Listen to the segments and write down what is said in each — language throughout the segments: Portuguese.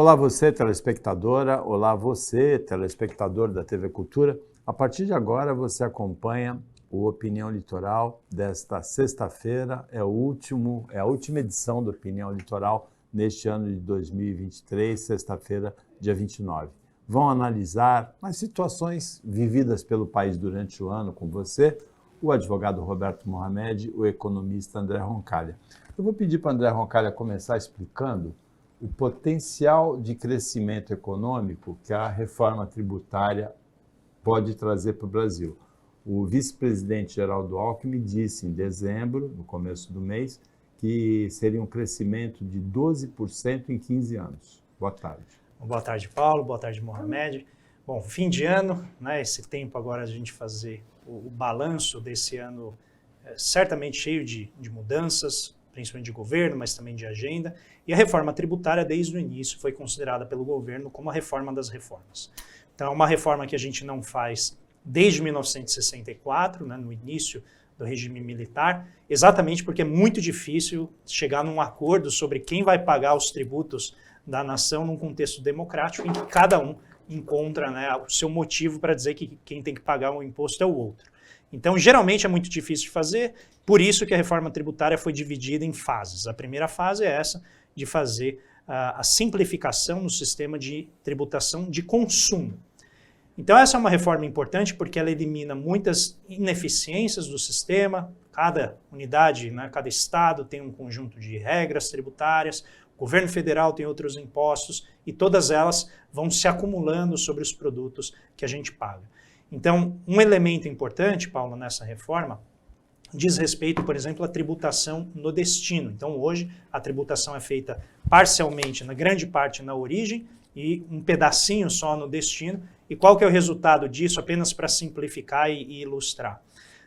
Olá você, telespectadora, olá você, telespectador da TV Cultura. A partir de agora você acompanha o Opinião Litoral desta sexta-feira, é a última edição do Opinião Litoral neste ano de 2023, sexta-feira, dia 29. Vão analisar as situações vividas pelo país durante o ano com você, o advogado Roberto Mohamed, o economista André Roncalha. Eu vou pedir para André Roncalha começar explicando o potencial de crescimento econômico que a reforma tributária pode trazer para o Brasil. O vice-presidente Geraldo Alckmin disse em dezembro, no começo do mês, que seria um crescimento de 12% em 15 anos. Boa tarde. Boa tarde, Paulo. Boa tarde, Mohamed. Bom, fim de ano, né? Esse tempo agora a gente fazer o balanço desse ano certamente cheio de mudanças, principalmente de governo, mas também de agenda. E a reforma tributária, desde o início, foi considerada pelo governo como a reforma das reformas. Então, é uma reforma que a gente não faz desde 1964, né, no início do regime militar, exatamente porque é muito difícil chegar num acordo sobre quem vai pagar os tributos da nação num contexto democrático em que cada um encontra, né, o seu motivo para dizer que quem tem que pagar o imposto é o outro. Então, geralmente é muito difícil de fazer, por isso que a reforma tributária foi dividida em fases. A primeira fase é essa, de fazer a simplificação no sistema de tributação de consumo. Então, essa é uma reforma importante porque ela elimina muitas ineficiências do sistema, cada unidade, né, cada estado tem um conjunto de regras tributárias, o governo federal tem outros impostos e todas elas vão se acumulando sobre os produtos que a gente paga. Então, um elemento importante, Paulo, nessa reforma, diz respeito, por exemplo, à tributação no destino. Então, hoje, a tributação é feita parcialmente, na grande parte, na origem e um pedacinho só no destino. E qual que é o resultado disso, apenas para simplificar e ilustrar?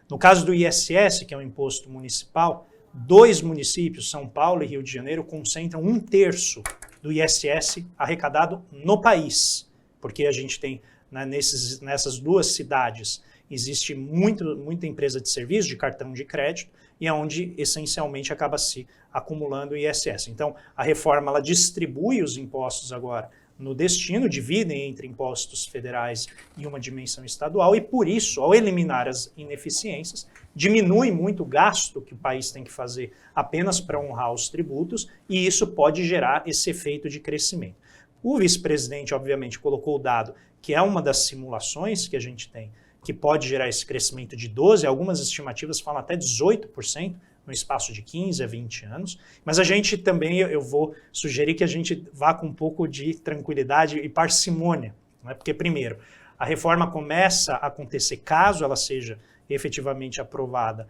No caso do ISS, que é um imposto municipal, 2 municípios, São Paulo e Rio de Janeiro, concentram 1/3 do ISS arrecadado no país, porque a gente tem, né, nessas 2 cidades, existe muita empresa de serviço, de cartão de crédito, e é onde, essencialmente, acaba se acumulando o ISS. Então, a reforma ela distribui os impostos agora no destino, dividem entre impostos federais e uma dimensão estadual, e por isso, ao eliminar as ineficiências, diminui muito o gasto que o país tem que fazer apenas para honrar os tributos, e isso pode gerar esse efeito de crescimento. O vice-presidente, obviamente, colocou o dado que é uma das simulações que a gente tem, que pode gerar esse crescimento de 12%, algumas estimativas falam até 18%, no espaço de 15 a 20 anos, mas a gente também, eu vou sugerir que a gente vá com um pouco de tranquilidade e parcimônia, né? Porque, primeiro, a reforma começa a acontecer caso ela seja efetivamente aprovada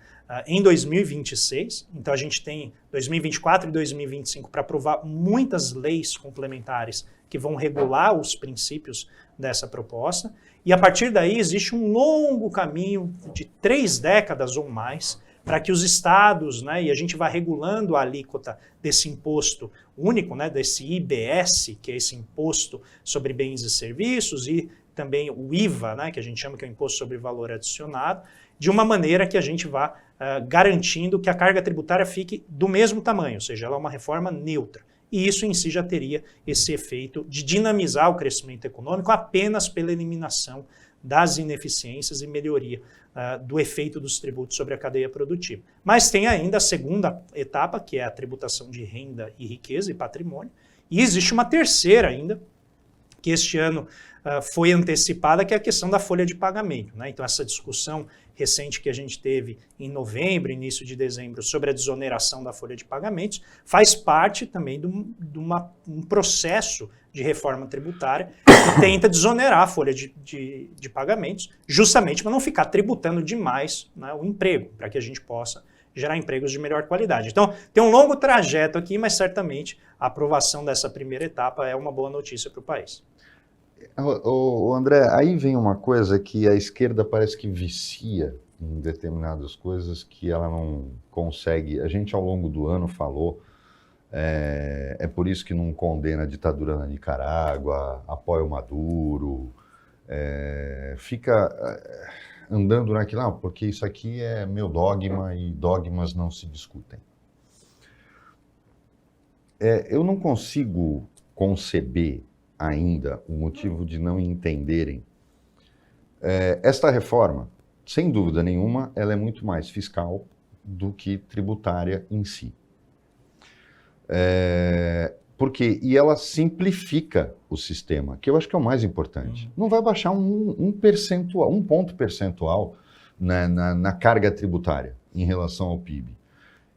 em 2026, então a gente tem 2024 e 2025 para aprovar muitas leis complementares que vão regular os princípios dessa proposta, e a partir daí existe um longo caminho de 3 décadas ou mais para que os estados, né, e a gente vai regulando a alíquota desse imposto único, né, desse IBS, que é esse imposto sobre bens e serviços, e também o IVA, né, que a gente chama que é o imposto sobre valor adicionado, de uma maneira que a gente vá garantindo que a carga tributária fique do mesmo tamanho, ou seja, ela é uma reforma neutra. E isso em si já teria esse efeito de dinamizar o crescimento econômico apenas pela eliminação das ineficiências e melhoria do efeito dos tributos sobre a cadeia produtiva. Mas tem ainda a segunda etapa, que é a tributação de renda e riqueza e patrimônio, e existe uma terceira ainda, que este ano foi antecipada, que é a questão da folha de pagamento, né? Então, essa discussão recente que a gente teve em novembro, início de dezembro, sobre a desoneração da folha de pagamentos, faz parte também de um processo de reforma tributária que tenta desonerar a folha de pagamentos, justamente para não ficar tributando demais, né, o emprego, para que a gente possa gerar empregos de melhor qualidade. Então, tem um longo trajeto aqui, mas certamente a aprovação dessa primeira etapa é uma boa notícia para o país. André, aí vem uma coisa que a esquerda parece que vicia em determinadas coisas que ela não consegue. A gente ao longo do ano falou, é por isso que não condena a ditadura na Nicarágua, apoia o Maduro, fica andando naquilo, porque isso aqui é meu dogma e dogmas não se discutem. Eu não consigo conceber ainda o motivo de não entenderem, esta reforma, sem dúvida nenhuma, ela é muito mais fiscal do que tributária em si. E ela simplifica o sistema, que eu acho que é o mais importante. Não vai baixar um ponto percentual na carga tributária em relação ao PIB.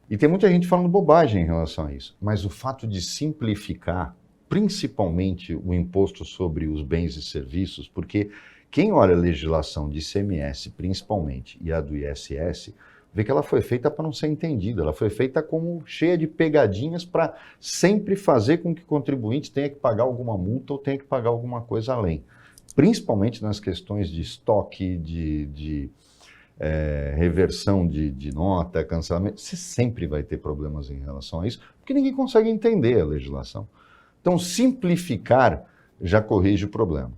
E tem muita gente falando bobagem em relação a isso, mas o fato de simplificar, principalmente o imposto sobre os bens e serviços, porque quem olha a legislação de ICMS, principalmente, e a do ISS, vê que ela foi feita para não ser entendida, ela foi feita como cheia de pegadinhas para sempre fazer com que o contribuinte tenha que pagar alguma multa ou tenha que pagar alguma coisa além. Principalmente nas questões de estoque, de reversão de nota, cancelamento, você sempre vai ter problemas em relação a isso, porque ninguém consegue entender a legislação. Então, simplificar já corrige o problema.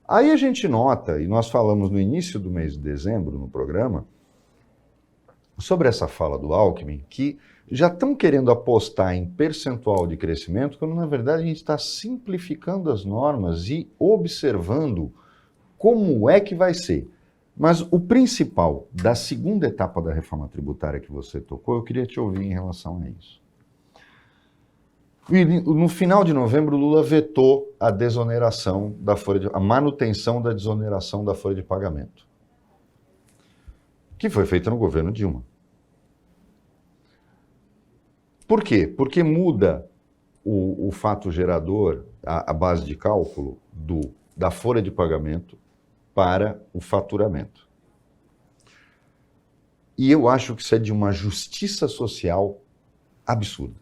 Aí a gente nota, e nós falamos no início do mês de dezembro, no programa, sobre essa fala do Alckmin, que já estão querendo apostar em percentual de crescimento, quando na verdade a gente está simplificando as normas e observando como é que vai ser. Mas o principal da segunda etapa da reforma tributária que você tocou, eu queria te ouvir em relação a isso. E no final de novembro, Lula vetou a desoneração da folha a manutenção da desoneração da folha de pagamento, que foi feita no governo Dilma. Por quê? Porque muda o fato gerador, a base de cálculo da folha de pagamento para o faturamento. E eu acho que isso é de uma justiça social absurda.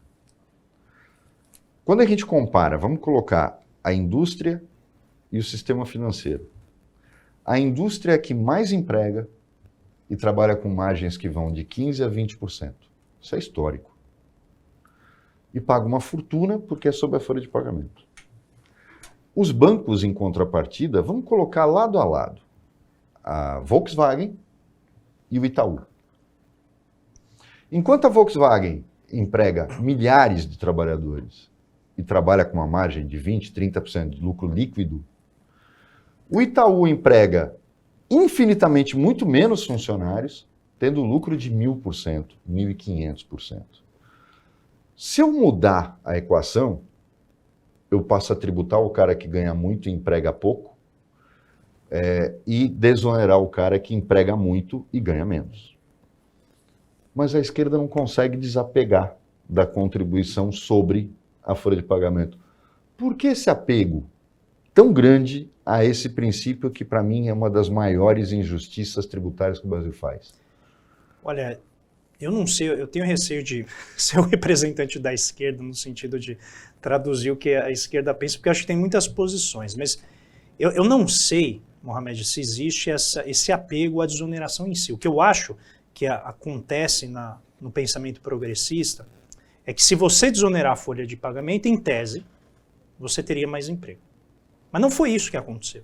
Quando a gente compara, vamos colocar a indústria e o sistema financeiro. A indústria é que mais emprega e trabalha com margens que vão de 15% a 20%. Isso é histórico. E paga uma fortuna porque é sob a folha de pagamento. Os bancos, em contrapartida, vamos colocar lado a lado a Volkswagen e o Itaú. Enquanto a Volkswagen emprega milhares de trabalhadores e trabalha com uma margem de 20%, 30% de lucro líquido, o Itaú emprega infinitamente muito menos funcionários, tendo lucro de 1.000%, 1.500%. Se eu mudar a equação, eu passo a tributar o cara que ganha muito e emprega pouco, e desonerar o cara que emprega muito e ganha menos. Mas a esquerda não consegue desapegar da contribuição sobre a folha de pagamento. Por que esse apego tão grande a esse princípio que, para mim, é uma das maiores injustiças tributárias que o Brasil faz? Olha, eu não sei, eu tenho receio de ser o representante da esquerda no sentido de traduzir o que a esquerda pensa, porque eu acho que tem muitas posições, mas eu não sei, Mohamed, se existe esse apego à desoneração em si. O que eu acho que acontece no pensamento progressista é que se você desonerar a folha de pagamento, em tese, você teria mais emprego. Mas não foi isso que aconteceu.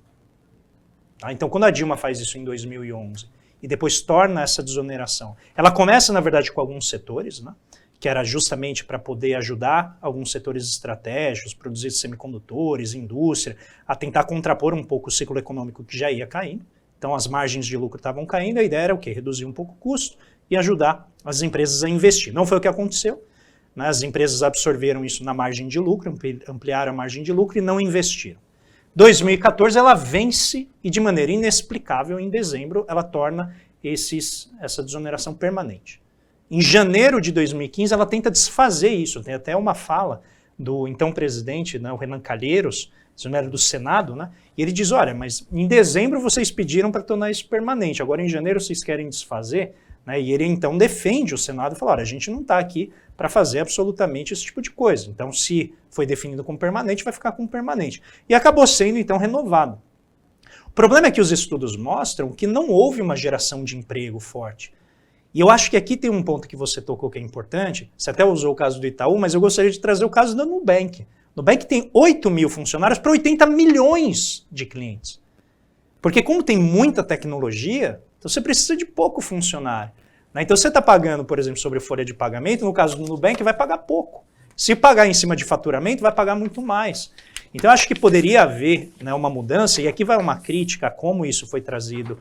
Tá? Então, quando a Dilma faz isso em 2011 e depois torna essa desoneração, ela começa, na verdade, com alguns setores, né, que era justamente para poder ajudar alguns setores estratégicos, produzir semicondutores, indústria, a tentar contrapor um pouco o ciclo econômico que já ia caindo. Então, as margens de lucro estavam caindo, a ideia era o quê? Reduzir um pouco o custo e ajudar as empresas a investir. Não foi o que aconteceu. Né? As empresas absorveram isso na margem de lucro, ampliaram a margem de lucro e não investiram. 2014 ela vence e de maneira inexplicável, em dezembro, ela torna essa desoneração permanente. Em janeiro de 2015 ela tenta desfazer isso, tem até uma fala do então presidente, né, o Renan Calheiros, do Senado, né, e ele diz, olha, mas em dezembro vocês pediram para tornar isso permanente, agora em janeiro vocês querem desfazer, né, e ele então defende o Senado e fala, olha, a gente não está aqui para fazer absolutamente esse tipo de coisa. Então, se foi definido como permanente, vai ficar como permanente. E acabou sendo, então, renovado. O problema é que os estudos mostram que não houve uma geração de emprego forte. E eu acho que aqui tem um ponto que você tocou que é importante, você até usou o caso do Itaú, mas eu gostaria de trazer o caso da Nubank. Nubank tem 8 mil funcionários para 80 milhões de clientes. Porque como tem muita tecnologia, então você precisa de pouco funcionário. Então você está pagando, por exemplo, sobre folha de pagamento, no caso do Nubank, vai pagar pouco. Se pagar em cima de faturamento, vai pagar muito mais. Então, acho que poderia haver, né, uma mudança, e aqui vai uma crítica a como isso foi trazido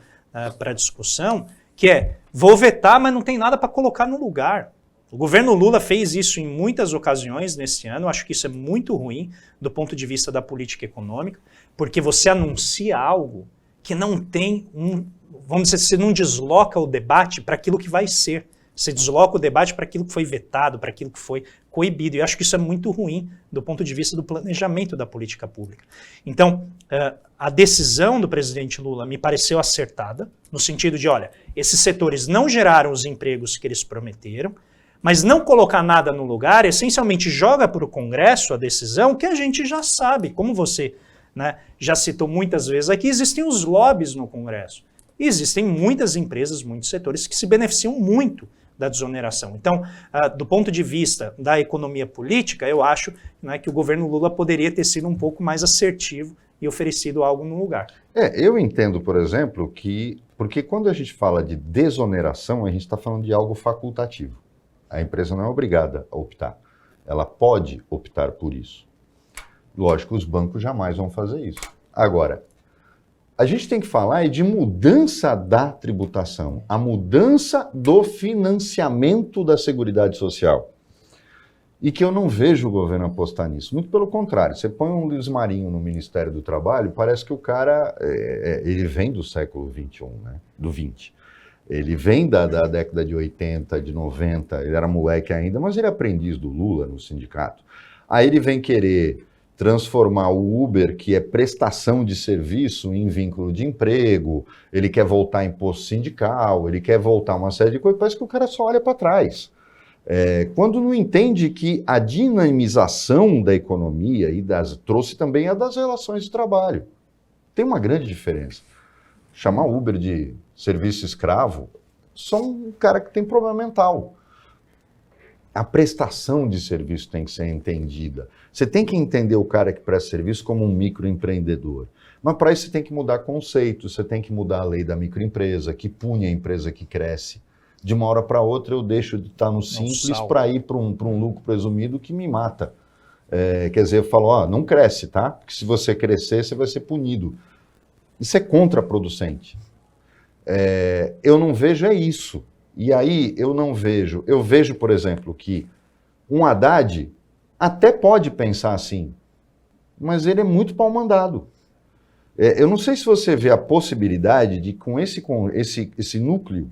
para a discussão, que é, vou vetar, mas não tem nada para colocar no lugar. O governo Lula fez isso em muitas ocasiões nesse ano, acho que isso é muito ruim do ponto de vista da política econômica, porque você anuncia algo que não tem vamos dizer, você não desloca o debate para aquilo que vai ser. Você desloca o debate para aquilo que foi vetado, para aquilo que foi coibido. E eu acho que isso é muito ruim do ponto de vista do planejamento da política pública. Então, a decisão do presidente Lula me pareceu acertada, no sentido de, olha, esses setores não geraram os empregos que eles prometeram, mas não colocar nada no lugar, essencialmente joga para o Congresso a decisão que a gente já sabe. Como você, né, já citou muitas vezes aqui, existem os lobbies no Congresso. E existem muitas empresas, muitos setores que se beneficiam muito da desoneração. Então, do ponto de vista da economia política, eu acho, né, que o governo Lula poderia ter sido um pouco mais assertivo e oferecido algo no lugar. Eu entendo, por exemplo, porque quando a gente fala de desoneração, a gente está falando de algo facultativo. A empresa não é obrigada a optar. Ela pode optar por isso. Lógico, os bancos jamais vão fazer isso. Agora, a gente tem que falar de mudança da tributação, a mudança do financiamento da Seguridade Social. E que eu não vejo o governo apostar nisso. Muito pelo contrário, você põe um Luiz Marinho no Ministério do Trabalho, parece que o cara, ele vem do século XXI, né? Do 20. Ele vem da década de 80, de 90, ele era moleque ainda, mas ele é aprendiz do Lula no sindicato. Aí ele vem querer transformar o Uber, que é prestação de serviço, em vínculo de emprego, ele quer voltar imposto sindical, ele quer voltar uma série de coisas, parece que o cara só olha para trás. Quando não entende que a dinamização da economia trouxe também a das relações de trabalho. Tem uma grande diferença. Chamar o Uber de serviço escravo, só um cara que tem problema mental. A prestação de serviço tem que ser entendida. Você tem que entender o cara que presta serviço como um microempreendedor. Mas para isso você tem que mudar conceitos, você tem que mudar a lei da microempresa, que pune a empresa que cresce. De uma hora para outra eu deixo de estar no simples para ir para um lucro presumido que me mata. Quer dizer, eu falo, não cresce, tá? Porque se você crescer, você vai ser punido. Isso é contraproducente. Eu não vejo isso. E aí eu vejo, por exemplo, que um Haddad até pode pensar assim, mas ele é muito pau-mandado. Eu não sei se você vê a possibilidade de, com esse núcleo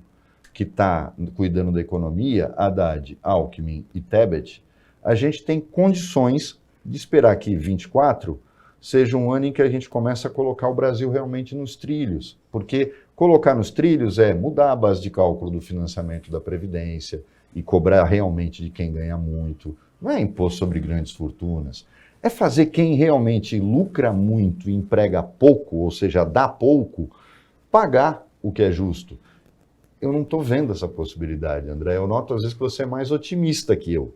que está cuidando da economia, Haddad, Alckmin e Tebet, a gente tem condições de esperar que 24 seja um ano em que a gente começa a colocar o Brasil realmente nos trilhos. Porque colocar nos trilhos é mudar a base de cálculo do financiamento da Previdência e cobrar realmente de quem ganha muito. Não é imposto sobre grandes fortunas. É fazer quem realmente lucra muito e emprega pouco, ou seja, dá pouco, pagar o que é justo. Eu não estou vendo essa possibilidade, André. Eu noto às vezes que você é mais otimista que eu.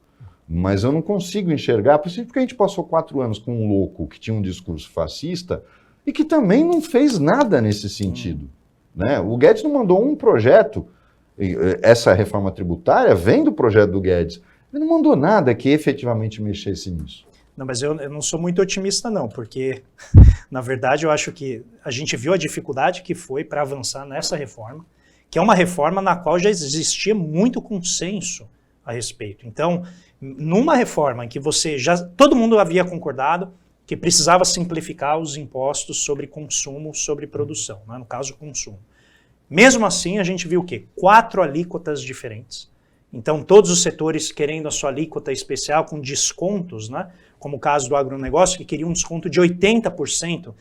Mas eu não consigo enxergar, principalmente porque a gente passou 4 anos com um louco que tinha um discurso fascista e que também não fez nada nesse sentido. Né? O Guedes não mandou um projeto, essa reforma tributária vem do projeto do Guedes, ele não mandou nada que efetivamente mexesse nisso. Não, mas eu não sou muito otimista não, porque na verdade eu acho que a gente viu a dificuldade que foi para avançar nessa reforma, que é uma reforma na qual já existia muito consenso a respeito. Então, numa reforma em que todo mundo havia concordado que precisava simplificar os impostos sobre consumo, sobre produção, né? No caso, consumo. Mesmo assim, a gente viu o quê? 4 alíquotas diferentes. Então, todos os setores querendo a sua alíquota especial com descontos, né? Como o caso do agronegócio, que queria um desconto de 80%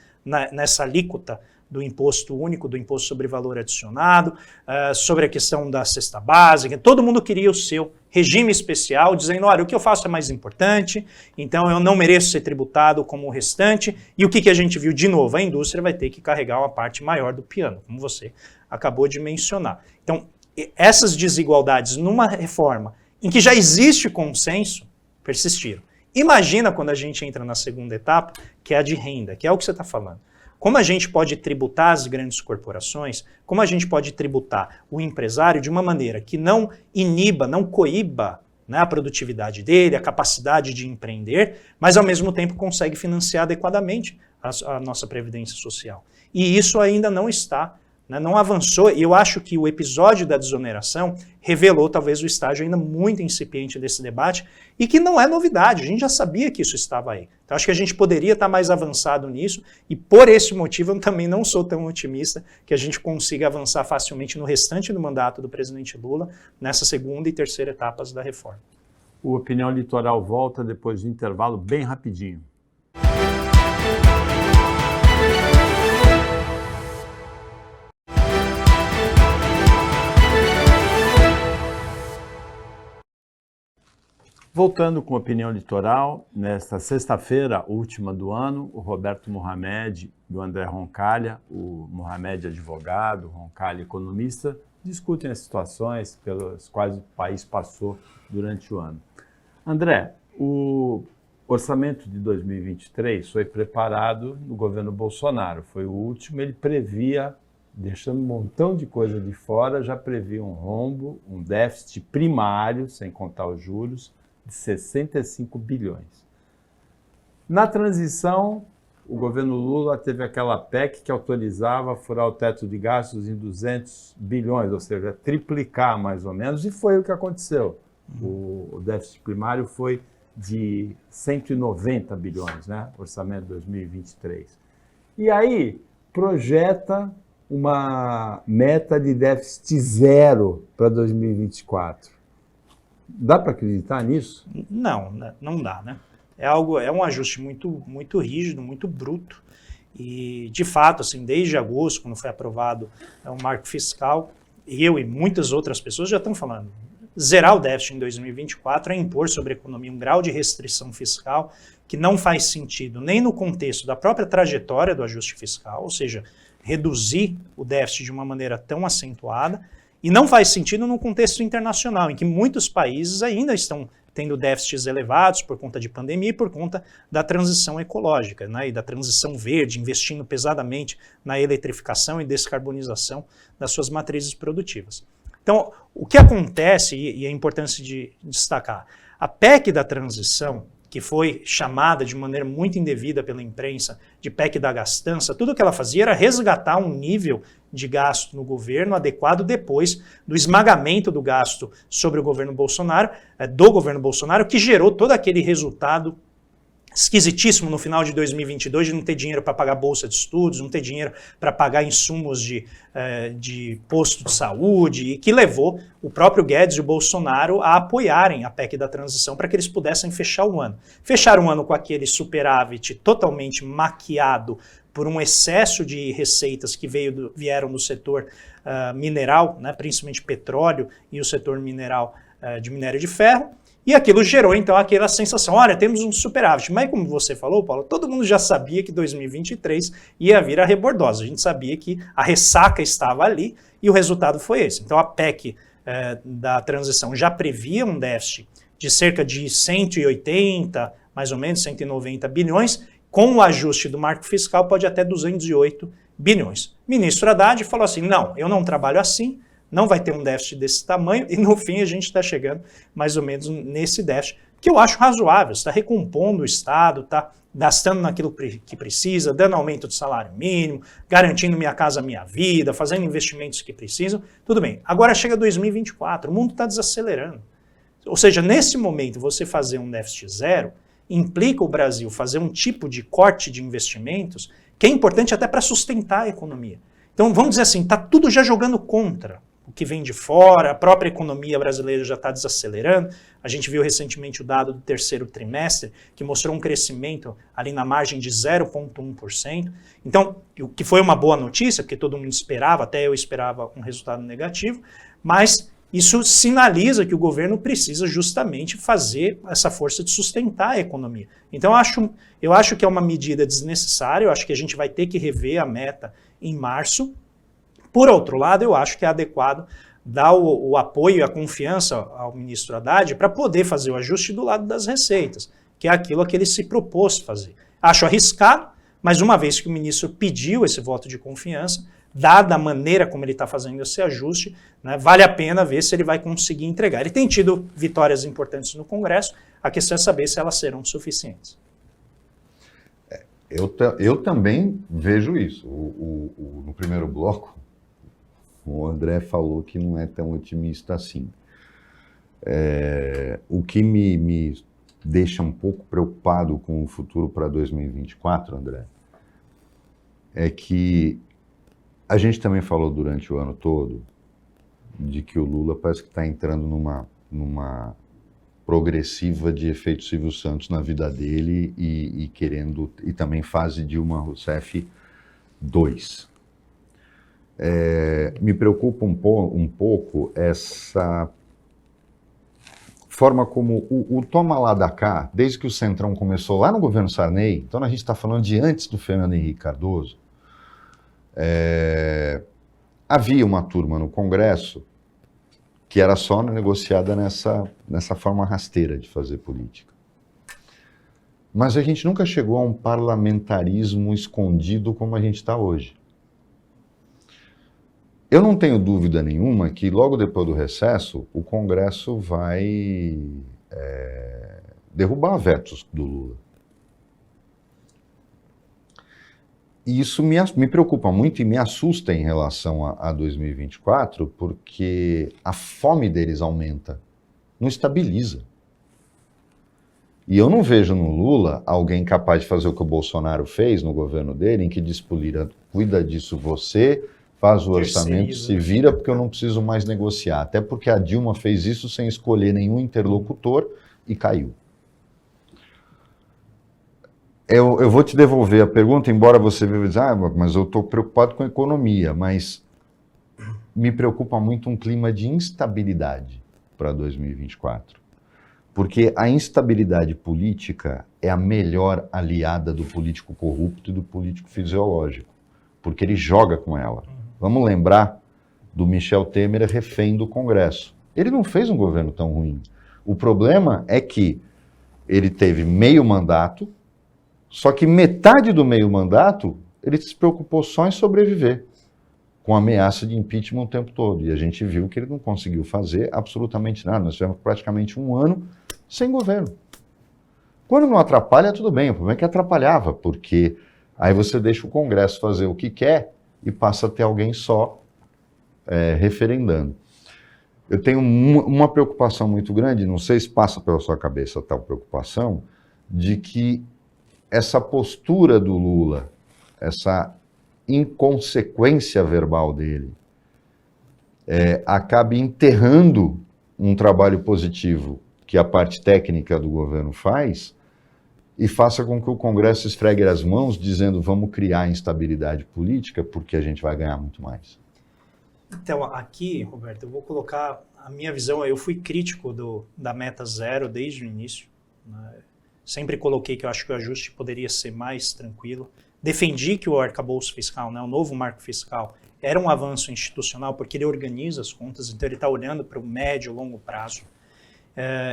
nessa alíquota do imposto único, do imposto sobre valor adicionado, sobre a questão da cesta básica. Todo mundo queria o seu regime especial, dizendo, olha, o que eu faço é mais importante, então eu não mereço ser tributado como o restante. E o que a gente viu de novo? A indústria vai ter que carregar uma parte maior do piano, como você acabou de mencionar. Então, essas desigualdades numa reforma em que já existe consenso, persistiram. Imagina quando a gente entra na segunda etapa, que é a de renda, que é o que você está falando. Como a gente pode tributar as grandes corporações, como a gente pode tributar o empresário de uma maneira que não iniba, não coíba né, a produtividade dele, a capacidade de empreender, mas ao mesmo tempo consegue financiar adequadamente a nossa previdência social. E isso ainda não está, né, não avançou, e eu acho que o episódio da desoneração revelou talvez o estágio ainda muito incipiente desse debate, e que não é novidade, a gente já sabia que isso estava aí. Então acho que a gente poderia estar mais avançado nisso, e por esse motivo eu também não sou tão otimista que a gente consiga avançar facilmente no restante do mandato do presidente Lula, nessa segunda e terceira etapas da reforma. O Opinião Litoral volta depois do intervalo bem rapidinho. Voltando com a Opinião Litoral, nesta sexta-feira, última do ano, o Roberto Mohamed e o André Roncalha, o Mohamed advogado, o Roncalha economista, discutem as situações pelas quais o país passou durante o ano. André, o orçamento de 2023 foi preparado no governo Bolsonaro, foi o último, ele previa, deixando um montão de coisa de fora, já previa um rombo, um déficit primário, sem contar os juros, de 65 bilhões. Na transição, o governo Lula teve aquela PEC que autorizava furar o teto de gastos em 200 bilhões, ou seja, triplicar mais ou menos, e foi o que aconteceu. O déficit primário foi de 190 bilhões, né? Orçamento 2023. E aí, projeta uma meta de déficit zero para 2024. Dá para acreditar nisso? Não, não dá, né? É um ajuste muito rígido, muito bruto. E, de fato, assim, desde agosto, quando foi aprovado o marco fiscal, eu e muitas outras pessoas já estão falando, zerar o déficit em 2024 é impor sobre a economia um grau de restrição fiscal que não faz sentido nem no contexto da própria trajetória do ajuste fiscal, ou seja, reduzir o déficit de uma maneira tão acentuada, e não faz sentido no contexto internacional, em que muitos países ainda estão tendo déficits elevados por conta de pandemia e por conta da transição ecológica, né, e da transição verde, investindo pesadamente na eletrificação e descarbonização das suas matrizes produtivas. Então, o que acontece, e é importante de destacar, a PEC da transição, que foi chamada de maneira muito indevida pela imprensa de PEC da gastança, tudo o que ela fazia era resgatar um nível de gasto no governo adequado depois do esmagamento do gasto sobre o governo Bolsonaro, do governo Bolsonaro, que gerou todo aquele resultado esquisitíssimo no final de 2022 de não ter dinheiro para pagar bolsa de estudos, não ter dinheiro para pagar insumos de posto de saúde, e que levou o próprio Guedes e o Bolsonaro a apoiarem a PEC da transição para que eles pudessem fechar o ano. Fecharam o ano com aquele superávit totalmente maquiado por um excesso de receitas que vieram do setor mineral, né, principalmente petróleo e o setor mineral de minério de ferro. E aquilo gerou, então, aquela sensação, olha, temos um superávit. Mas como você falou, Paulo, todo mundo já sabia que 2023 ia vir a rebordosa. A gente sabia que a ressaca estava ali e o resultado foi esse. Então, a PEC da transição já previa um déficit de cerca de 180, mais ou menos 190 bilhões, com o ajuste do marco fiscal pode até 208 bilhões. O ministro Haddad falou assim, não, eu não trabalho assim, não vai ter um déficit desse tamanho, e no fim a gente está chegando mais ou menos nesse déficit, que eu acho razoável, está recompondo o Estado, está gastando naquilo que precisa, dando aumento do salário mínimo, garantindo Minha Casa Minha Vida, fazendo investimentos que precisam, tudo bem. Agora chega 2024, o mundo está desacelerando. Ou seja, nesse momento você fazer um déficit zero implica o Brasil fazer um tipo de corte de investimentos que é importante até para sustentar a economia. Então vamos dizer assim, está tudo já jogando contra o que vem de fora, a própria economia brasileira já está desacelerando. A gente viu recentemente o dado do terceiro trimestre, que mostrou um crescimento ali na margem de 0,1%. Então, o que foi uma boa notícia, porque todo mundo esperava, até eu esperava um resultado negativo, mas isso sinaliza que o governo precisa justamente fazer essa força de sustentar a economia. Então, eu acho que é uma medida desnecessária, eu acho que a gente vai ter que rever a meta em março. Por outro lado, eu acho que é adequado dar o apoio e a confiança ao ministro Haddad para poder fazer o ajuste do lado das receitas, que é aquilo que ele se propôs fazer. Acho arriscado, mas uma vez que o ministro pediu esse voto de confiança, dada a maneira como ele está fazendo esse ajuste, né, vale a pena ver se ele vai conseguir entregar. Ele tem tido vitórias importantes no Congresso, a questão é saber se elas serão suficientes. Eu também vejo isso. No primeiro bloco, o André falou que não é tão otimista assim. O que me deixa um pouco preocupado com o futuro para 2024, André, é que a gente também falou durante o ano todo de que o Lula parece que está entrando numa progressiva de efeito Silvio Santos na vida dele e querendo, e também fase Dilma Rousseff 2. Me preocupa um pouco essa forma como o toma lá da cá, desde que o Centrão começou lá no governo Sarney, então a gente está falando de antes do Fernando Henrique Cardoso, havia uma turma no Congresso que era só negociada nessa forma rasteira de fazer política. Mas a gente nunca chegou a um parlamentarismo escondido como a gente está hoje. Eu não tenho dúvida nenhuma que logo depois do recesso o Congresso vai derrubar vetos do Lula. E isso me preocupa muito e me assusta em relação a 2024, porque a fome deles aumenta, não estabiliza. E eu não vejo no Lula alguém capaz de fazer o que o Bolsonaro fez no governo dele, em que diz pro Lira, cuida disso você, faz o orçamento, se vira, porque eu não preciso mais negociar. Até porque a Dilma fez isso sem escolher nenhum interlocutor e caiu. Eu vou te devolver a pergunta, embora você veja dizer, mas eu estou preocupado com a economia, mas me preocupa muito um clima de instabilidade para 2024. Porque a instabilidade política é a melhor aliada do político corrupto e do político fisiológico, porque ele joga com ela. Vamos lembrar do Michel Temer refém do Congresso. Ele não fez um governo tão ruim. O problema é que ele teve meio mandato, só que metade do meio mandato ele se preocupou só em sobreviver, com ameaça de impeachment o tempo todo. E a gente viu que ele não conseguiu fazer absolutamente nada. Nós tivemos praticamente um ano sem governo. Quando não atrapalha, tudo bem. O problema é que atrapalhava, porque aí você deixa o Congresso fazer o que quer e passa a ter alguém só referendando. Eu tenho uma preocupação muito grande, não sei se passa pela sua cabeça tal preocupação, de que essa postura do Lula, essa inconsequência verbal dele, acabe enterrando um trabalho positivo que a parte técnica do governo faz e faça com que o Congresso esfregue as mãos dizendo vamos criar instabilidade política porque a gente vai ganhar muito mais. Então, aqui, Roberto, eu vou colocar a minha visão. Eu fui crítico da meta zero desde o início, né? Sempre coloquei que eu acho que o ajuste poderia ser mais tranquilo. Defendi que o arcabouço fiscal, né, o novo marco fiscal, era um avanço institucional porque ele organiza as contas, então ele está olhando para o médio e longo prazo.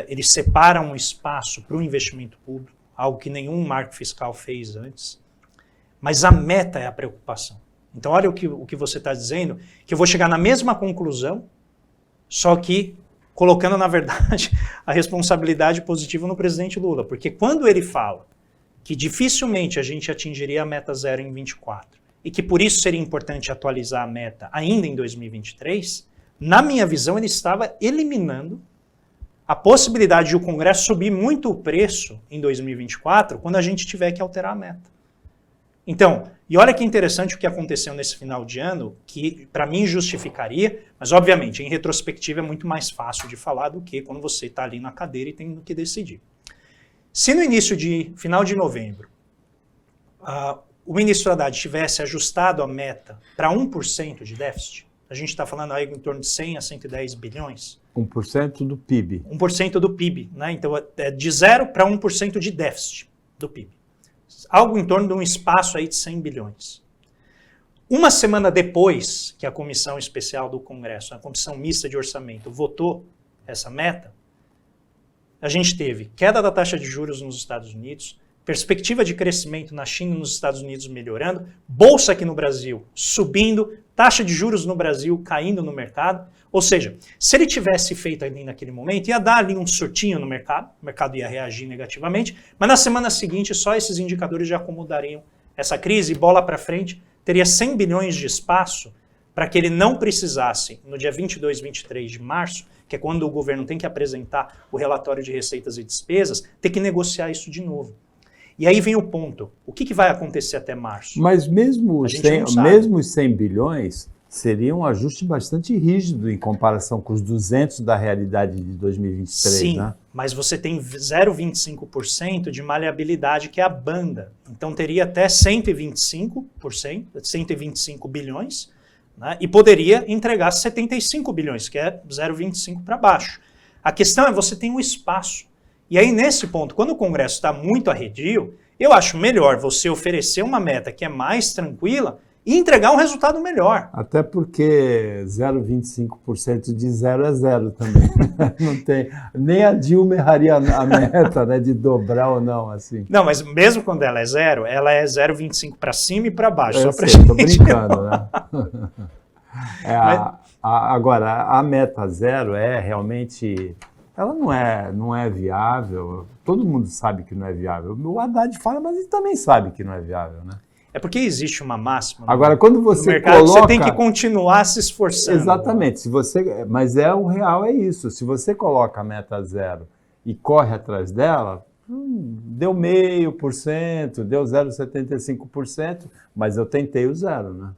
Ele separa um espaço para o investimento público, algo que nenhum marco fiscal fez antes. Mas a meta é a preocupação. Então olha o que você está dizendo, que eu vou chegar na mesma conclusão, só que colocando, na verdade, a responsabilidade positiva no presidente Lula. Porque quando ele fala que dificilmente a gente atingiria a meta zero em 24 e que por isso seria importante atualizar a meta ainda em 2023, na minha visão ele estava eliminando a possibilidade de o Congresso subir muito o preço em 2024 quando a gente tiver que alterar a meta. Então, e olha que interessante o que aconteceu nesse final de ano, que para mim justificaria, mas obviamente em retrospectiva é muito mais fácil de falar do que quando você está ali na cadeira e tem que decidir. Se no final de novembro, o ministro Haddad tivesse ajustado a meta para 1% de déficit, a gente está falando aí em torno de 100 a 110 bilhões. 1% do PIB. 1% do PIB, né? Então é de 0 para 1% de déficit do PIB. Algo em torno de um espaço aí de 100 bilhões. Uma semana depois que a comissão especial do Congresso, a comissão mista de orçamento, votou essa meta, a gente teve queda da taxa de juros nos Estados Unidos, perspectiva de crescimento na China e nos Estados Unidos melhorando, bolsa aqui no Brasil subindo, taxa de juros no Brasil caindo no mercado. Ou seja, se ele tivesse feito ali naquele momento, ia dar ali um surtinho no mercado, o mercado ia reagir negativamente, mas na semana seguinte só esses indicadores já acomodariam essa crise, bola para frente, teria 100 bilhões de espaço para que ele não precisasse, no dia 22 e 23 de março, que é quando o governo tem que apresentar o relatório de receitas e despesas, ter que negociar isso de novo. E aí vem o ponto, o que vai acontecer até março? Mas mesmo os 100 bilhões seria um ajuste bastante rígido em comparação com os 200 da realidade de 2023, Sim, né? Mas você tem 0,25% de maleabilidade, que é a banda. Então teria até 125%, 125 bilhões, né? E poderia entregar 75 bilhões, que é 0,25 para baixo. A questão é você tem um espaço. E aí, nesse ponto, quando o Congresso está muito arredio, eu acho melhor você oferecer uma meta que é mais tranquila e entregar um resultado melhor. Até porque 0,25% de zero é zero também. Não tem, nem a Dilma erraria a meta, né, de dobrar ou não, assim. Não, mas mesmo quando ela é 0,25 para cima e para baixo. Eu só pra sei, gente... tô brincando, né? Agora, a meta zero é realmente... Ela não é viável. Todo mundo sabe que não é viável. O Haddad fala, mas ele também sabe que não é viável, né? É porque existe uma máxima agora, quando você no mercado, coloca... você tem que continuar se esforçando. Exatamente. Mas o real é isso. Se você coloca a meta zero e corre atrás dela, deu 0,5%, deu 0,75%, mas eu tentei o zero, né?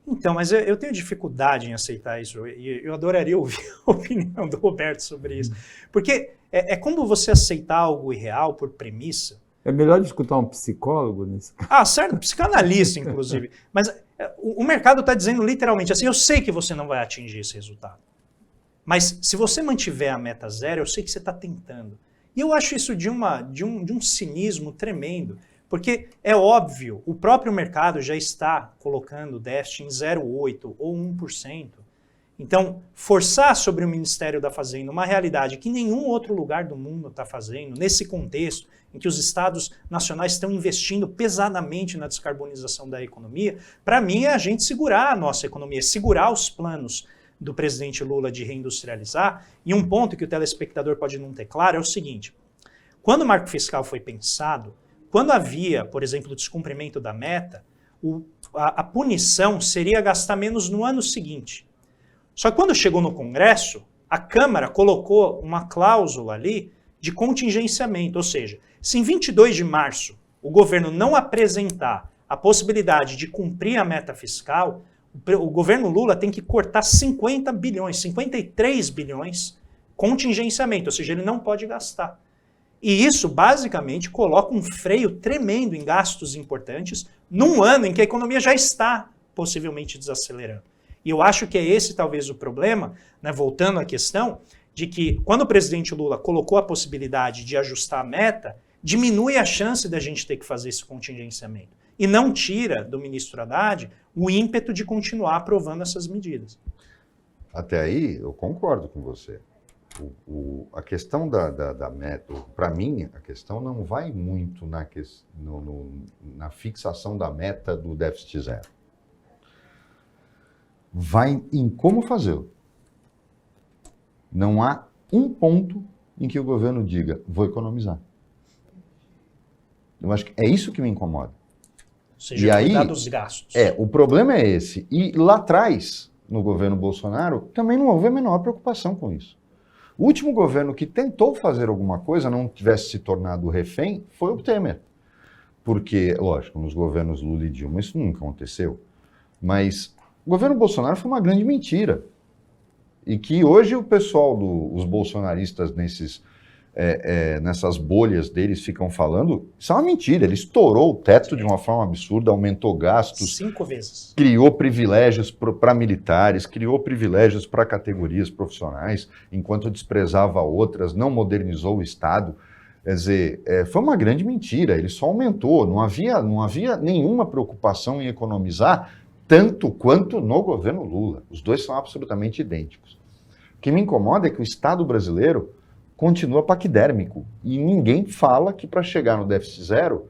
Então, mas eu tenho dificuldade em aceitar isso, e eu adoraria ouvir a opinião do Roberto sobre isso. Porque é como você aceitar algo irreal por premissa. É melhor escutar um psicólogo nisso. Ah, certo, psicanalista, inclusive. Mas o mercado está dizendo literalmente assim, eu sei que você não vai atingir esse resultado. Mas se você mantiver a meta zero, eu sei que você está tentando. E eu acho isso de um cinismo tremendo. Porque é óbvio, o próprio mercado já está colocando o déficit em 0,8% ou 1%. Então, forçar sobre o Ministério da Fazenda uma realidade que nenhum outro lugar do mundo está fazendo, nesse contexto em que os estados nacionais estão investindo pesadamente na descarbonização da economia, para mim é a gente segurar a nossa economia, segurar os planos do presidente Lula de reindustrializar. E um ponto que o telespectador pode não ter claro é o seguinte, quando o marco fiscal foi pensado, quando havia, por exemplo, o descumprimento da meta, a punição seria gastar menos no ano seguinte. Só que quando chegou no Congresso, a Câmara colocou uma cláusula ali de contingenciamento, ou seja, se em 22 de março o governo não apresentar a possibilidade de cumprir a meta fiscal, o governo Lula tem que cortar 50 bilhões, 53 bilhões contingenciamento, ou seja, ele não pode gastar. E isso, basicamente, coloca um freio tremendo em gastos importantes num ano em que a economia já está possivelmente desacelerando. E eu acho que é esse talvez o problema, né, voltando à questão, de que quando o presidente Lula colocou a possibilidade de ajustar a meta, diminui a chance da gente ter que fazer esse contingenciamento. E não tira do ministro Haddad o ímpeto de continuar aprovando essas medidas. Até aí, eu concordo com você. A questão da meta, para mim, a questão não vai muito na fixação da meta do déficit zero. Vai em como fazê-lo. Não há um ponto em que o governo diga, vou economizar. Eu acho que é isso que me incomoda. Ou seja, cuidar dos gastos. O problema é esse. E lá atrás, no governo Bolsonaro, também não houve a menor preocupação com isso. O último governo que tentou fazer alguma coisa, não tivesse se tornado refém, foi o Temer. Porque, lógico, nos governos Lula e Dilma isso nunca aconteceu. Mas o governo Bolsonaro foi uma grande mentira. E que hoje o pessoal, os bolsonaristas nessas bolhas deles ficam falando, isso é uma mentira. Ele estourou o teto de uma forma absurda, aumentou gastos. 5 vezes. Criou privilégios para militares, criou privilégios para categorias profissionais, enquanto desprezava outras, não modernizou o Estado. Quer dizer, foi uma grande mentira. Ele só aumentou. Não havia nenhuma preocupação em economizar tanto quanto no governo Lula. Os dois são absolutamente idênticos. O que me incomoda é que o Estado brasileiro continua paquidérmico. E ninguém fala que para chegar no déficit zero,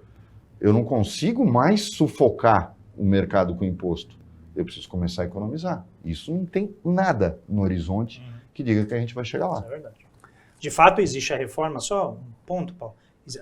eu não consigo mais sufocar o mercado com imposto. eu preciso começar a economizar. Isso não tem nada no horizonte que diga que a gente vai chegar lá. Isso é verdade. De fato, existe a reforma, só um ponto, Paulo.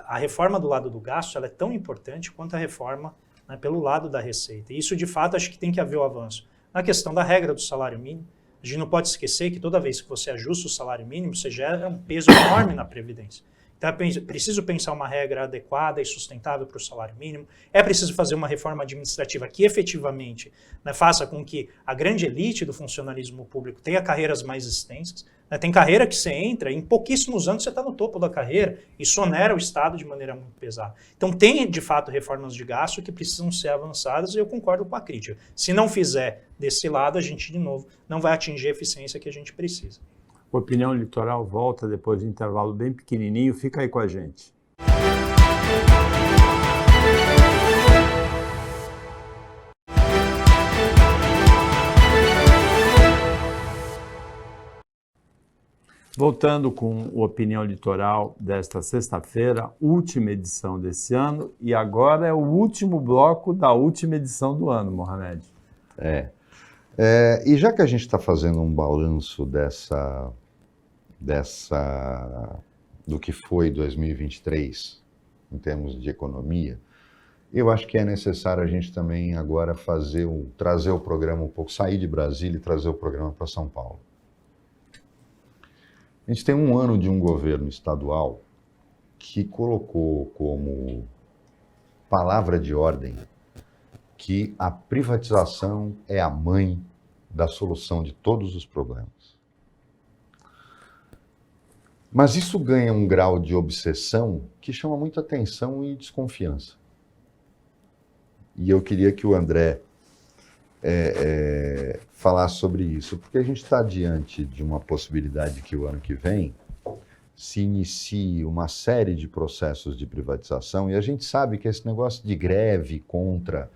A reforma do lado do gasto ela é tão importante quanto a reforma, né, pelo lado da receita. E isso, de fato, acho que tem que haver o avanço. Na questão da regra do salário mínimo, a gente não pode esquecer que toda vez que você ajusta o salário mínimo, você gera um peso enorme na Previdência. Então, é preciso pensar uma regra adequada e sustentável para o salário mínimo. É preciso fazer uma reforma administrativa que efetivamente, né, faça com que a grande elite do funcionalismo público tenha carreiras mais extensas. Né, tem carreira que você entra e em pouquíssimos anos você está no topo da carreira e sonera o Estado de maneira muito pesada. Então tem, de fato, reformas de gasto que precisam ser avançadas e eu concordo com a crítica. Se não fizer desse lado, a gente, de novo, não vai atingir a eficiência que a gente precisa. Opinião Litoral volta depois de um intervalo bem pequenininho. Fica aí com a gente. Voltando com o Opinião Litoral desta sexta-feira, última edição desse ano, e agora é o último bloco da última edição do ano, Mohamed. E já que a gente está fazendo um balanço do que foi 2023 em termos de economia, eu acho que é necessário a gente também agora trazer o programa um pouco, sair de Brasília e trazer o programa para São Paulo. A gente tem um ano de um governo estadual que colocou como palavra de ordem que a privatização é a mãe da solução de todos os problemas. Mas isso ganha um grau de obsessão que chama muita atenção e desconfiança. E eu queria que o André falasse sobre isso, porque a gente está diante de uma possibilidade que o ano que vem se inicie uma série de processos de privatização, e a gente sabe que esse negócio de greve contra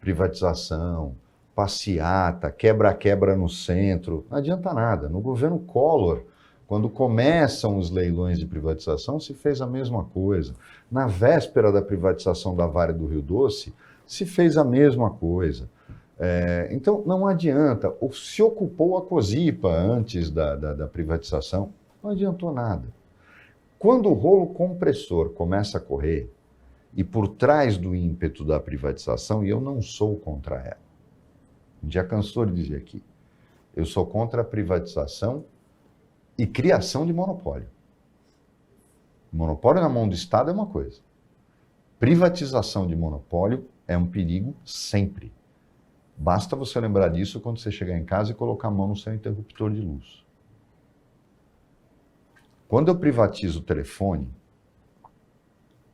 privatização, passeata, quebra-quebra no centro, não adianta nada. No governo Collor, quando começam os leilões de privatização, se fez a mesma coisa. Na véspera da privatização da Vale do Rio Doce, se fez a mesma coisa. Então, não adianta. Se ocupou a Cosipa antes da privatização, não adiantou nada. Quando o rolo compressor começa a correr, e por trás do ímpeto da privatização, e eu não sou contra ela, já cansou de dizer aqui, eu sou contra a privatização e criação de monopólio. Monopólio na mão do Estado é uma coisa. Privatização de monopólio é um perigo sempre. Basta você lembrar disso quando você chegar em casa e colocar a mão no seu interruptor de luz. Quando eu privatizo o telefone,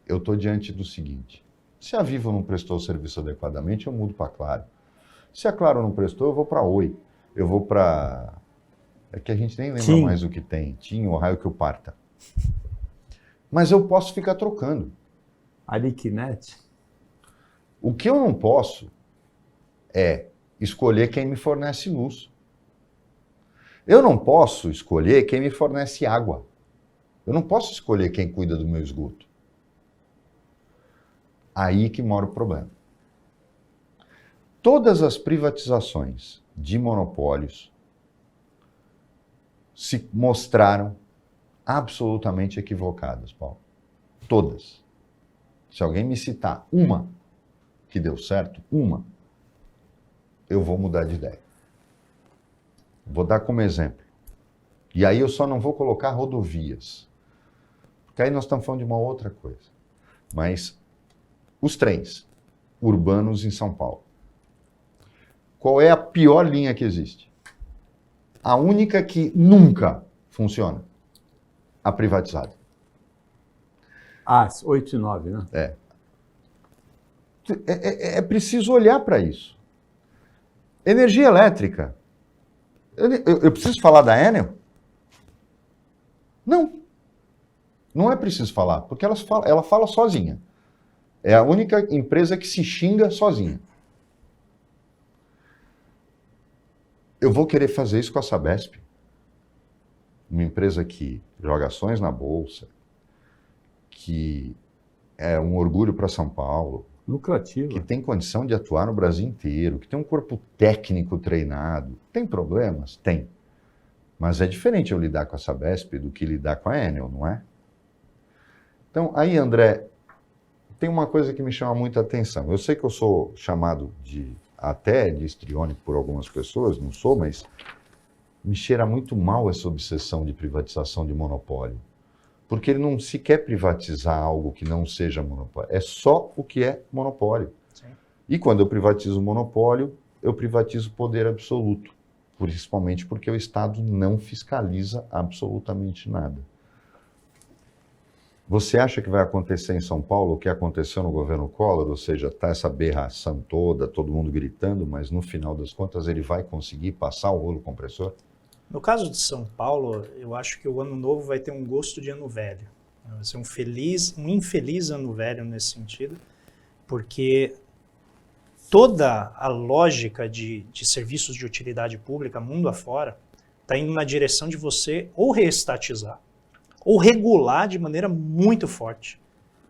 eu estou diante do seguinte: se a Vivo não prestou o serviço adequadamente, eu mudo para Claro. Se a Claro não prestou, eu vou para Oi. Eu vou para... É que a gente nem lembra mais o que tem. TIM ou raio que o parta. Mas eu posso ficar trocando. Ariquinet. O que eu não posso é escolher quem me fornece luz. Eu não posso escolher quem me fornece água. Eu não posso escolher quem cuida do meu esgoto. Aí que mora o problema. Todas as privatizações de monopólios se mostraram absolutamente equivocadas, Paulo. Todas. Se alguém me citar uma que deu certo, eu vou mudar de ideia. Vou dar como exemplo. E aí eu só não vou colocar rodovias. Porque aí nós estamos falando de uma outra coisa. Mas os trens urbanos em São Paulo. Qual é a pior linha que existe? A única que nunca funciona. A privatizada. As 8 e 9, né? É preciso olhar para isso. Energia elétrica. Eu preciso falar da Enel? Não. Não é preciso falar, porque ela fala sozinha. É a única empresa que se xinga sozinha. Eu vou querer fazer isso com a Sabesp, uma empresa que joga ações na Bolsa, que é um orgulho para São Paulo, Lucrativo. que tem condição de atuar no Brasil inteiro, que tem um corpo técnico treinado. Tem problemas? Tem. Mas é diferente eu lidar com a Sabesp do que lidar com a Enel, não é? Então, aí, André, tem uma coisa que me chama muita atenção. Eu sei que eu sou chamado até de histriônico por algumas pessoas, não sou, mas me cheira muito mal essa obsessão de privatização de monopólio. Porque ele não se quer privatizar algo que não seja monopólio. É só o que é monopólio. Sim. E quando eu privatizo o monopólio, eu privatizo o poder absoluto. Principalmente porque o Estado não fiscaliza absolutamente nada. Você acha que vai acontecer em São Paulo o que aconteceu no governo Collor? Ou seja, tá essa aberração toda, todo mundo gritando, mas no final das contas ele vai conseguir passar o rolo compressor? No caso de São Paulo, eu acho que o ano novo vai ter um gosto de ano velho. Vai ser um infeliz ano velho nesse sentido, porque toda a lógica de serviços de utilidade pública, mundo afora, está indo na direção de você ou reestatizar, ou regular de maneira muito forte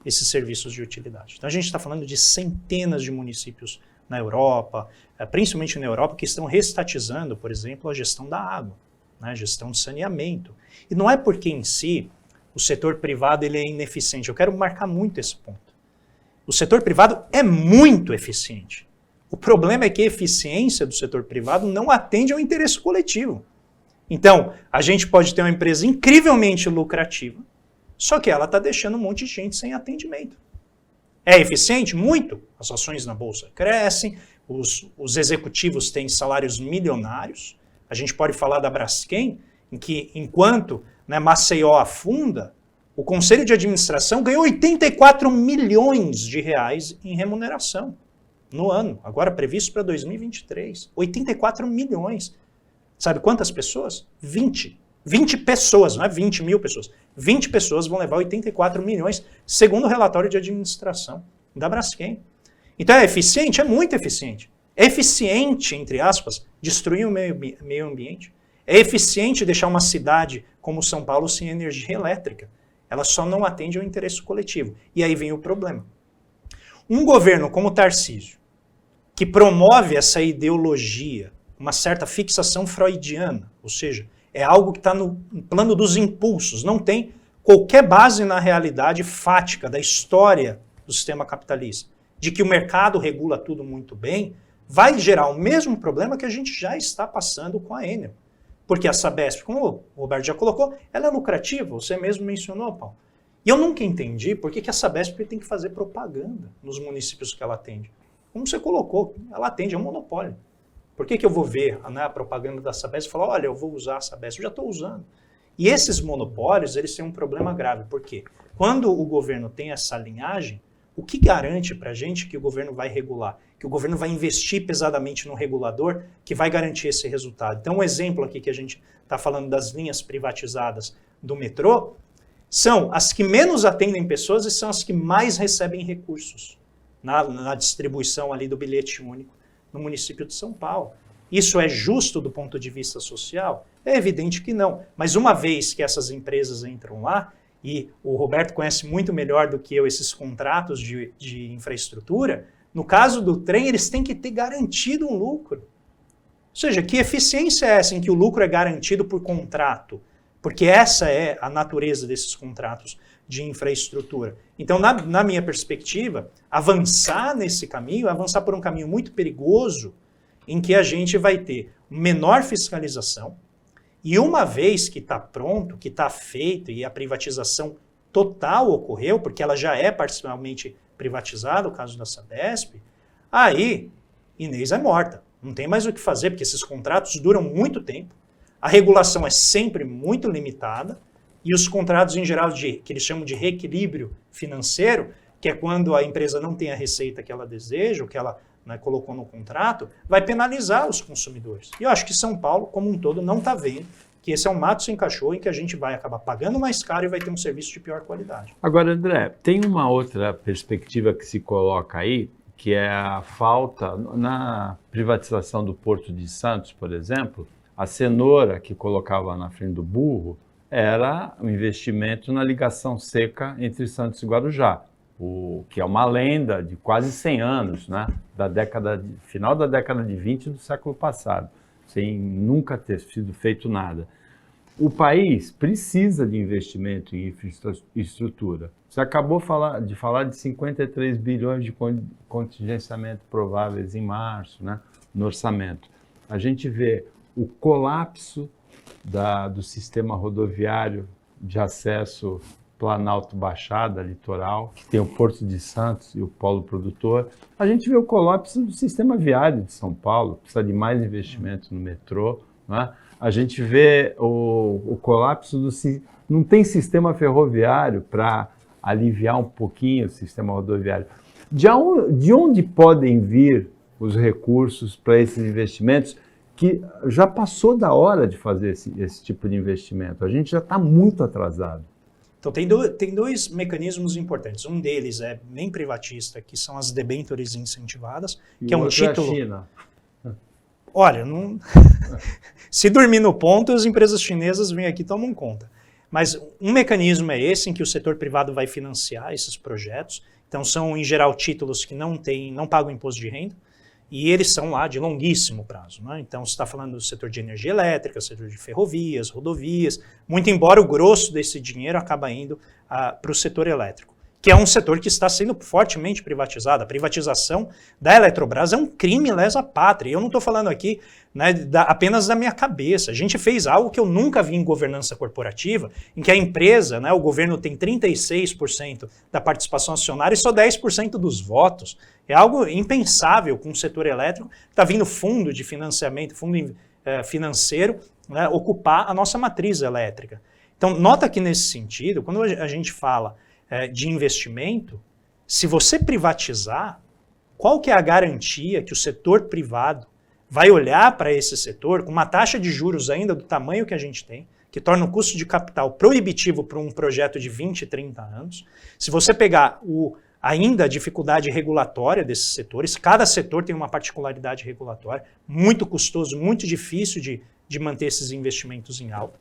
esses serviços de utilidade. Então a gente está falando de centenas de municípios na Europa, principalmente na Europa, que estão reestatizando, por exemplo, a gestão da água, né, a gestão de saneamento. E não é porque em si o setor privado ele é ineficiente. Eu quero marcar muito esse ponto. O setor privado é muito eficiente. O problema é que a eficiência do setor privado não atende ao interesse coletivo. Então, a gente pode ter uma empresa incrivelmente lucrativa, só que ela está deixando um monte de gente sem atendimento. É eficiente? Muito. As ações na Bolsa crescem, os executivos têm salários milionários. A gente pode falar da Braskem, em que enquanto Maceió afunda, o Conselho de Administração ganhou 84 milhões de reais em remuneração no ano, agora previsto para 2023. 84 milhões. Sabe quantas pessoas? 20. 20 pessoas, não é 20 mil pessoas. 20 pessoas vão levar 84 milhões, segundo o relatório de administração da Braskem. Então é eficiente? É muito eficiente. É eficiente, entre aspas, destruir o meio ambiente. É eficiente deixar uma cidade como São Paulo sem energia elétrica. Ela só não atende ao interesse coletivo. E aí vem o problema. Um governo como o Tarcísio, que promove essa ideologia, uma certa fixação freudiana, ou seja, é algo que está no plano dos impulsos, não tem qualquer base na realidade fática da história do sistema capitalista, de que o mercado regula tudo muito bem, vai gerar o mesmo problema que a gente já está passando com a Enel. Porque a Sabesp, como o Roberto já colocou, ela é lucrativa, você mesmo mencionou, Paulo. E eu nunca entendi por que a Sabesp tem que fazer propaganda nos municípios que ela atende. Como você colocou, ela atende a um monopólio. Por que eu vou ver a propaganda da Sabesp e falar, olha, eu vou usar a Sabesp? Eu já estou usando. E esses monopólios, eles têm um problema grave. Por quê? Quando o governo tem essa linhagem, o que garante para a gente que o governo vai regular? Que o governo vai investir pesadamente no regulador que vai garantir esse resultado. Então, um exemplo aqui que a gente está falando das linhas privatizadas do metrô, são as que menos atendem pessoas e são as que mais recebem recursos na distribuição ali do bilhete único no município de São Paulo. Isso é justo do ponto de vista social? É evidente que não. Mas uma vez que essas empresas entram lá, e o Roberto conhece muito melhor do que eu esses contratos de infraestrutura, no caso do trem, eles têm que ter garantido um lucro. Ou seja, que eficiência é essa em que o lucro é garantido por contrato? Porque essa é a natureza desses contratos de infraestrutura. Então, na minha perspectiva, avançar nesse caminho, avançar por um caminho muito perigoso, em que a gente vai ter menor fiscalização, e uma vez que está pronto, que está feito, e a privatização total ocorreu, porque ela já é parcialmente privatizada, o caso da Sabesp, aí Inês é morta. Não tem mais o que fazer, porque esses contratos duram muito tempo, a regulação é sempre muito limitada, e os contratos em geral, que eles chamam de reequilíbrio financeiro, que é quando a empresa não tem a receita que ela deseja, ou que ela colocou no contrato, vai penalizar os consumidores. E eu acho que São Paulo, como um todo, não está vendo que esse é um mato sem cachorro em que a gente vai acabar pagando mais caro e vai ter um serviço de pior qualidade. Agora, André, tem uma outra perspectiva que se coloca aí, que é a falta, na privatização do Porto de Santos, por exemplo, a cenoura que colocava na frente do burro era um investimento na ligação seca entre Santos e Guarujá. que é uma lenda de quase 100 anos, né? Final da década de 20 do século passado, sem nunca ter sido feito nada. O país precisa de investimento em infraestrutura. Você acabou de falar de 53 bilhões de contingenciamento prováveis em março, né, no orçamento. A gente vê o colapso do sistema rodoviário de acesso Planalto-Baixada, litoral, que tem o Porto de Santos e o polo produtor. A gente vê o colapso do sistema viário de São Paulo, precisa de mais investimento no metrô, né? A gente vê o colapso não tem sistema ferroviário para aliviar um pouquinho o sistema rodoviário. De onde podem vir os recursos para esses investimentos, que já passou da hora de fazer esse tipo de investimento? A gente já está muito atrasado. Então, tem dois mecanismos importantes. Um deles é bem privatista, que são as debêntures incentivadas, que é um título... É a China. Olha, não... se dormir no ponto, as empresas chinesas vêm aqui e tomam conta. Mas um mecanismo é esse, em que o setor privado vai financiar esses projetos. Então, são, em geral, títulos que não pagam imposto de renda, e eles são lá de longuíssimo prazo, né? Então, você está falando do setor de energia elétrica, setor de ferrovias, rodovias, muito embora o grosso desse dinheiro acaba indo para o setor elétrico, que é um setor que está sendo fortemente privatizado. A privatização da Eletrobras é um crime lesa pátria. Eu não estou falando aqui, né, apenas da minha cabeça. A gente fez algo que eu nunca vi em governança corporativa, em que a empresa, né, o governo tem 36% da participação acionária e só 10% dos votos. É algo impensável com o setor elétrico. Está vindo fundo de financiamento, fundo financeiro, né, ocupar a nossa matriz elétrica. Então, nota que nesse sentido, quando a gente fala de investimento, se você privatizar, qual que é a garantia que o setor privado vai olhar para esse setor com uma taxa de juros ainda do tamanho que a gente tem, que torna o custo de capital proibitivo para um projeto de 20, 30 anos. Se você pegar ainda a dificuldade regulatória desses setores, cada setor tem uma particularidade regulatória, muito custoso, muito difícil de manter esses investimentos em alta.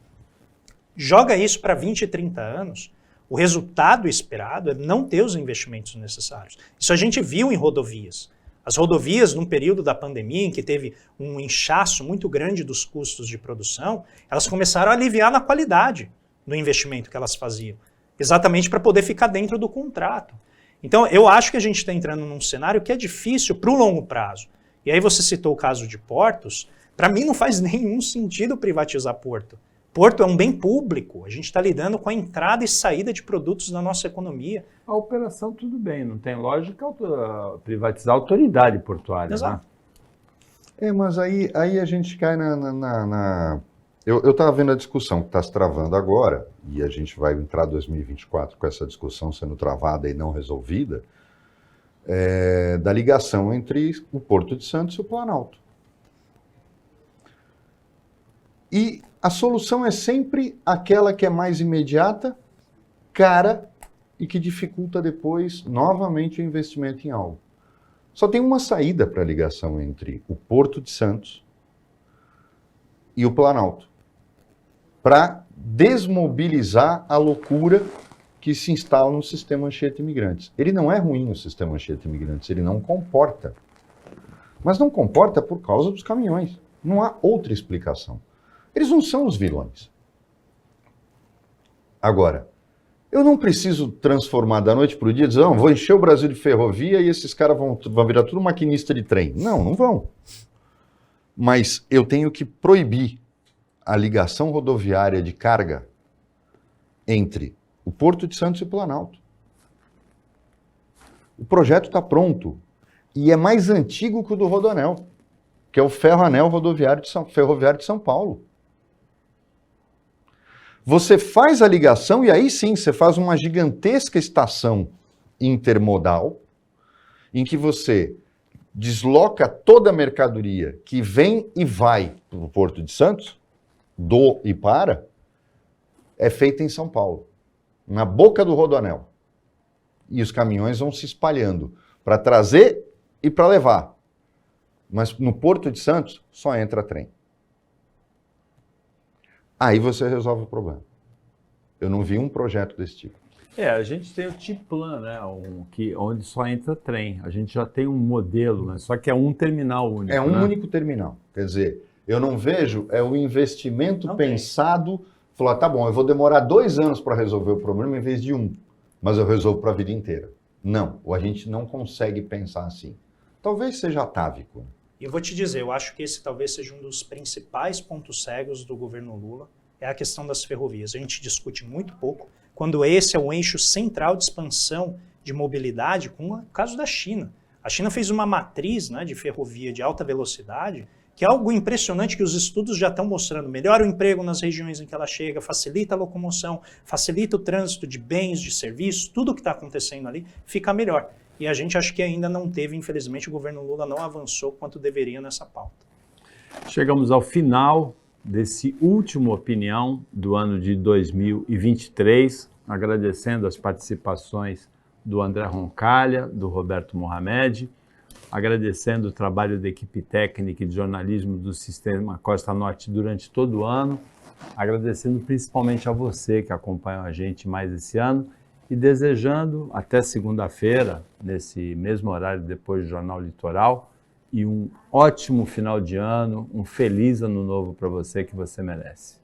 Joga isso para 20, 30 anos, o resultado esperado é não ter os investimentos necessários. Isso a gente viu em rodovias. As rodovias, num período da pandemia, em que teve um inchaço muito grande dos custos de produção, elas começaram a aliviar na qualidade do investimento que elas faziam, exatamente para poder ficar dentro do contrato. Então, eu acho que a gente está entrando num cenário que é difícil para o longo prazo. E aí você citou o caso de portos. Para mim não faz nenhum sentido privatizar porto. Porto é um bem público, a gente está lidando com a entrada e saída de produtos da nossa economia. A operação tudo bem, não tem lógica privatizar a autoridade portuária. Exato. Né? Mas aí a gente cai Eu estava vendo a discussão que está se travando agora, e a gente vai entrar em 2024 com essa discussão sendo travada e não resolvida, da ligação entre o Porto de Santos e o Planalto. E a solução é sempre aquela que é mais imediata, cara, e que dificulta depois, novamente, o investimento em algo. Só tem uma saída para a ligação entre o Porto de Santos e o Planalto, para desmobilizar a loucura que se instala no sistema Anchieta Imigrantes. Ele não é ruim, o sistema Anchieta Imigrantes, ele não comporta. Mas não comporta por causa dos caminhões. Não há outra explicação. Eles não são os vilões. Agora, eu não preciso transformar da noite para o dia e dizer, não, vou encher o Brasil de ferrovia e esses caras vão virar tudo maquinista de trem. Não, não vão. Mas eu tenho que proibir a ligação rodoviária de carga entre o Porto de Santos e o Planalto. O projeto está pronto e é mais antigo que o do Rodoanel, que é o Ferroanel Ferroviário de São Paulo. Você faz a ligação e aí sim você faz uma gigantesca estação intermodal em que você desloca toda a mercadoria que vem e vai para o Porto de Santos, do e para, é feita em São Paulo, na boca do Rodoanel. E os caminhões vão se espalhando para trazer e para levar. Mas no Porto de Santos só entra trem. Aí você resolve o problema. Eu não vi um projeto desse tipo. A gente tem o T-Plan, né, onde só entra trem. A gente já tem um modelo, né, só que é um terminal único. É um né? único terminal. Quer dizer, eu não vejo o investimento pensado, falar, tá bom, eu vou demorar 2 anos para resolver o problema em vez de 1, mas eu resolvo para a vida inteira. Não, a gente não consegue pensar assim. Talvez seja atávico. E eu vou te dizer, eu acho que esse talvez seja um dos principais pontos cegos do governo Lula, é a questão das ferrovias. A gente discute muito pouco, quando esse é o eixo central de expansão de mobilidade, com o caso da China. A China fez uma matriz, né, de ferrovia de alta velocidade, que é algo impressionante que os estudos já estão mostrando. Melhora o emprego nas regiões em que ela chega, facilita a locomoção, facilita o trânsito de bens, de serviços, tudo o que está acontecendo ali fica melhor. E a gente acha que ainda não teve, infelizmente, o governo Lula não avançou quanto deveria nessa pauta. Chegamos ao final desse último opinião do ano de 2023, agradecendo as participações do André Roncalha, do Roberto Mohamed, agradecendo o trabalho da equipe técnica e de jornalismo do Sistema Costa Norte durante todo o ano, agradecendo principalmente a você que acompanhou a gente mais esse ano e desejando até segunda-feira, nesse mesmo horário depois do Jornal Litoral, e um ótimo final de ano, um feliz ano novo para você que você merece.